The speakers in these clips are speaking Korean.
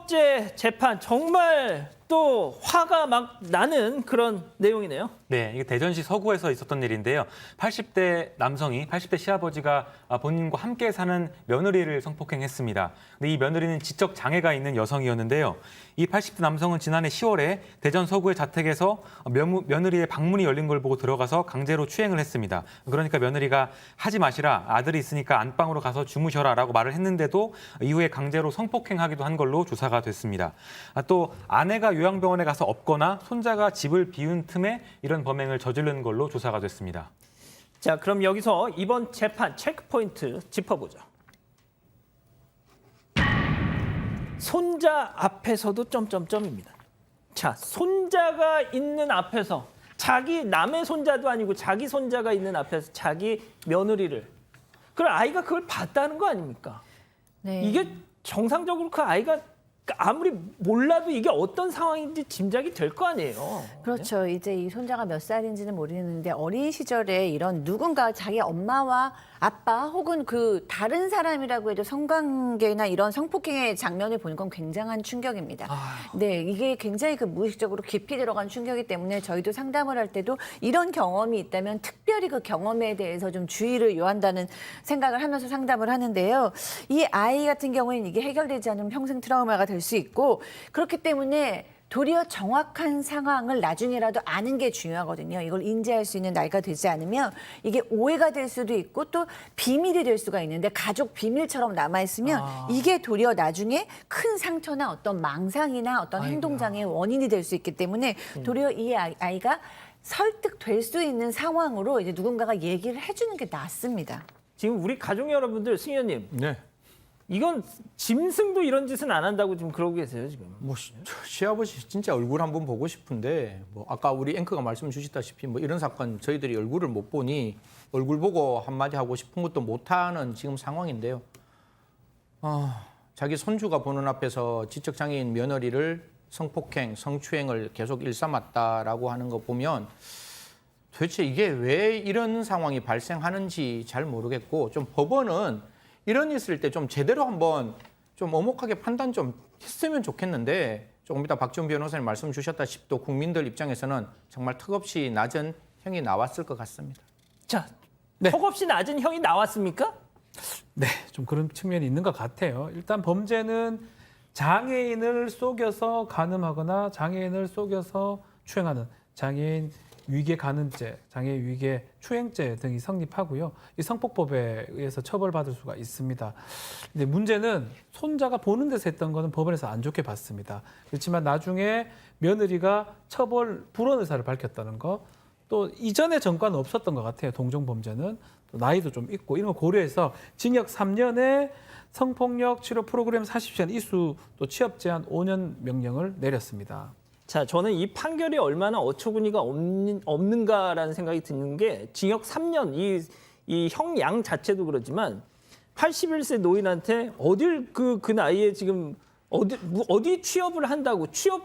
번째 재판 정말 또 화가 막 나는 그런 내용이네요. 네, 이게 대전시 서구에서 있었던 일인데요. 80대 남성이 80대 시아버지가 본인과 함께 사는 며느리를 성폭행했습니다. 근데 이 며느리는 지적 장애가 있는 여성이었는데요. 이 80대 남성은 지난해 10월에 대전 서구의 자택에서 며느리의 방문이 열린 걸 보고 들어가서 강제로 추행을 했습니다. 그러니까 며느리가 하지 마시라, 아들이 있으니까 안방으로 가서 주무셔라라고 말을 했는데도 이후에 강제로 성폭행하기도 한 걸로 조사가 됐습니다. 또 아내가 요양병원에 가서 없거나 손자가 집을 비운 틈에 이런 범행을 저지른 걸로 조사가 됐습니다. 자, 그럼 여기서 이번 재판 체크포인트 짚어보죠. 손자 앞에서도 점점점입니다. 자, 손자가 있는 앞에서 자기 남의 손자도 아니고 자기 손자가 있는 앞에서 자기 며느리를 그럼 아이가 그걸 봤다는 거 아닙니까? 네. 이게 정상적으로 그 아이가 아무리 몰라도 이게 어떤 상황인지 짐작이 될 거 아니에요. 그렇죠. 이제 이 손자가 몇 살인지는 모르겠는데 어린 시절에 이런 누군가 자기 엄마와 아빠 혹은 그 다른 사람이라고 해도 성관계나 이런 성폭행의 장면을 보는 건 굉장한 충격입니다. 네, 이게 굉장히 그 무의식적으로 깊이 들어간 충격이기 때문에 저희도 상담을 할 때도 이런 경험이 있다면 특별히 그 경험에 대해서 좀 주의를 요한다는 생각을 하면서 상담을 하는데요. 이 아이 같은 경우에는 이게 해결되지 않으면 평생 트라우마가 될 수 있고 그렇기 때문에 도리어 정확한 상황을 나중에라도 아는 게 중요하거든요. 이걸 인지할 수 있는 나이가 되지 않으면 이게 오해가 될 수도 있고 또 비밀이 될 수가 있는데 가족 비밀처럼 남아있으면 이게 도리어 나중에 큰 상처나 어떤 망상이나 어떤 행동장애의 원인이 될 수 있기 때문에 도리어 이 아이가 설득될 수 있는 상황으로 이제 누군가가 얘기를 해주는 게 낫습니다. 지금 우리 가족 여러분들, 승 의원님. 네. 이건 짐승도 이런 짓은 안 한다고 지금 그러고 계세요, 지금. 뭐 시아버지 진짜 얼굴 한번 보고 싶은데 뭐 아까 우리 앵커가 말씀 주셨다시피 뭐 이런 사건 저희들이 얼굴을 못 보니 얼굴 보고 한마디 하고 싶은 것도 못하는 지금 상황인데요. 자기 손주가 보는 앞에서 지적장애인 며느리를 성폭행, 성추행을 계속 일삼았다라고 하는 거 보면 도대체 이게 왜 이런 상황이 발생하는지 잘 모르겠고 좀 법원은 이런 일 있을 때 좀 제대로 한번 좀 엄혹하게 판단 좀 했으면 좋겠는데 조금 이따 박지원 변호사님 말씀 주셨다시피 또 국민들 입장에서는 정말 턱없이 낮은 형이 나왔을 것 같습니다. 자, 네. 턱없이 낮은 형이 나왔습니까? 네, 좀 그런 측면이 있는 것 같아요. 일단 범죄는 장애인을 속여서 간음하거나 장애인을 속여서 추행하는 장애인 위계 간음죄, 장애 위계 추행죄 등이 성립하고요. 이 성폭법에 의해서 처벌받을 수가 있습니다. 근데 문제는 손자가 보는 데서 했던 거는 법원에서 안 좋게 봤습니다. 그렇지만 나중에 며느리가 처벌 불원 의사를 밝혔다는 거, 또 이전에 전과는 없었던 것 같아요. 동종 범죄는 또 나이도 좀 있고 이런 거 고려해서 징역 3년에 성폭력 치료 프로그램 40시간 이수 또 취업 제한 5년 명령을 내렸습니다. 자, 저는 이 판결이 얼마나 어처구니가 없는가라는 생각이 드는 게 징역 3년, 이 형 양 자체도 그렇지만 81세 노인한테 어딜 그 나이에 지금 어디 취업을 한다고 취업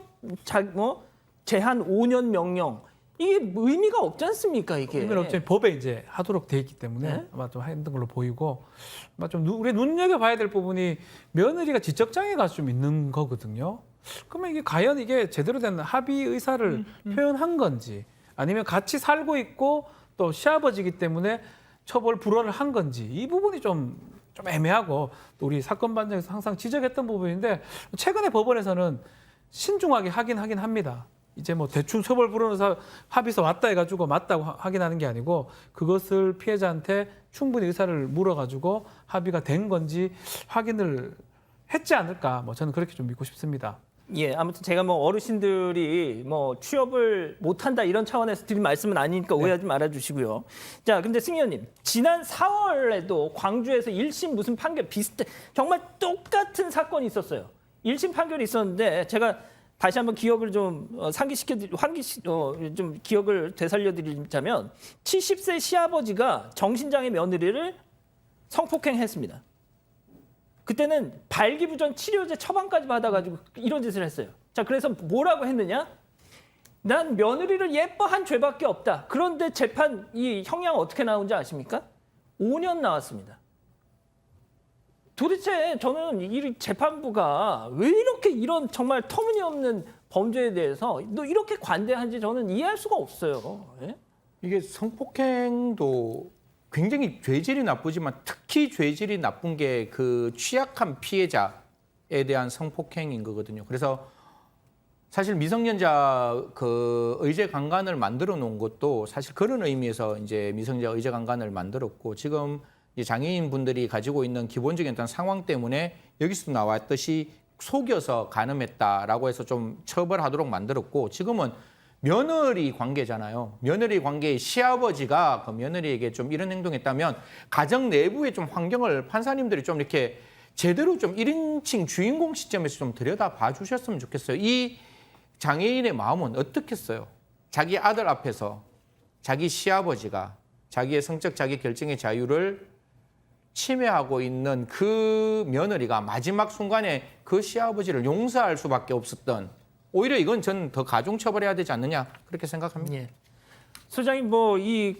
제한 5년 명령 이게 의미가 없지 않습니까 이게? 의미는 없지만 법에 이제 하도록 돼 있기 때문에 네? 아마 좀 했던 걸로 보이고 아마 좀 우리 눈여겨봐야 될 부분이 며느리가 지적 장애가 좀 있는 거거든요. 그러면 이게 과연 이게 제대로 된 합의 의사를 표현한 건지 아니면 같이 살고 있고 또 시아버지이기 때문에 처벌 불원을 한 건지 이 부분이 좀 애매하고 또 우리 사건 반장에서 항상 지적했던 부분인데 최근에 법원에서는 신중하게 하긴 합니다. 이제 뭐 대충 처벌 불원 합의서 왔다 해가지고 맞다고 확인하는 게 아니고 그것을 피해자한테 충분히 의사를 물어가지고 합의가 된 건지 확인을 했지 않을까 뭐 저는 그렇게 좀 믿고 싶습니다. 예, 아무튼 제가 뭐 어르신들이 뭐 취업을 못한다 이런 차원에서 드린 말씀은 아니니까 오해하지 말아주시고요. 자, 근데 승 의원님, 지난 4월에도 광주에서 1심 무슨 판결 정말 똑같은 사건이 있었어요. 1심 판결이 있었는데 제가 다시 한번 기억을 좀 좀 기억을 되살려드리자면 70세 시아버지가 정신장애 며느리를 성폭행했습니다. 그때는 발기부전 치료제 처방까지 받아가지고 이런 짓을 했어요. 자, 그래서 뭐라고 했느냐? 난 며느리를 예뻐한 죄밖에 없다. 그런데 재판 이 형량 어떻게 나온지 아십니까? 5년 나왔습니다. 도대체 저는 이 재판부가 왜 이렇게 이런 정말 터무니없는 범죄에 대해서 너 이렇게 관대한지 저는 이해할 수가 없어요. 예? 이게 성폭행도 굉장히 죄질이 나쁘지만 특히 죄질이 나쁜 게 그 취약한 피해자에 대한 성폭행인 거거든요. 그래서 사실 미성년자 그 의제 강간을 만들어 놓은 것도 사실 그런 의미에서 이제 미성년자 의제 강간을 만들었고 지금 이제 장애인 분들이 가지고 있는 기본적인 어떤 상황 때문에 여기서도 나왔듯이 속여서 간음했다라고 해서 좀 처벌하도록 만들었고 지금은 며느리 관계잖아요. 며느리 관계의 시아버지가 그 며느리에게 좀 이런 행동했다면 가정 내부의 좀 환경을 판사님들이 좀 이렇게 제대로 좀 1인칭 주인공 시점에서 좀 들여다 봐 주셨으면 좋겠어요. 이 장애인의 마음은 어떻겠어요? 자기 아들 앞에서 자기 시아버지가 자기의 성적 자기 결정의 자유를 침해하고 있는 그 며느리가 마지막 순간에 그 시아버지를 용서할 수밖에 없었던 오히려 이건 저는 더 가중처벌해야 되지 않느냐 그렇게 생각합니다. 예. 소장님 이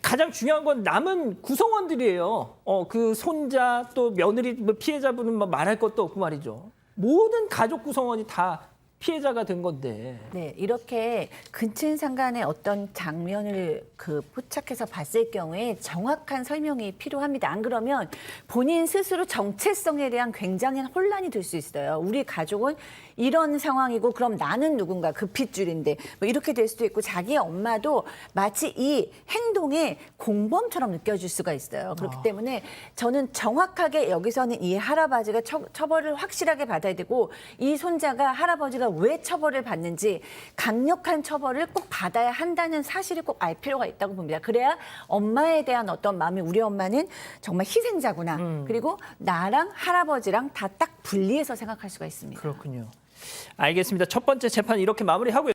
가장 중요한 건 남은 구성원들이에요. 그 손자 또 며느리 피해자분은 뭐 말할 것도 없고 말이죠. 모든 가족 구성원이 다 피해자가 된 건데. 네, 이렇게 근친상간의 어떤 장면을 포착해서 봤을 경우에 정확한 설명이 필요합니다. 안 그러면 본인 스스로 정체성에 대한 굉장한 혼란이 들 수 있어요. 우리 가족은 이런 상황이고 그럼 나는 누군가 그 핏줄인데 뭐 이렇게 될 수도 있고 자기 엄마도 마치 이 행동의 공범처럼 느껴질 수가 있어요. 그렇기 때문에 저는 정확하게 여기서는 이 할아버지가 처벌을 확실하게 받아야 되고 이 손자가 할아버지가 왜 처벌을 받는지 강력한 처벌을 꼭 받아야 한다는 사실을 꼭 알 필요가 있다고 봅니다. 그래야 엄마에 대한 어떤 마음이 우리 엄마는 정말 희생자구나. 그리고 나랑 할아버지랑 다 딱 분리해서 생각할 수가 있습니다. 그렇군요. 알겠습니다. 첫 번째 재판 이렇게 마무리하고요.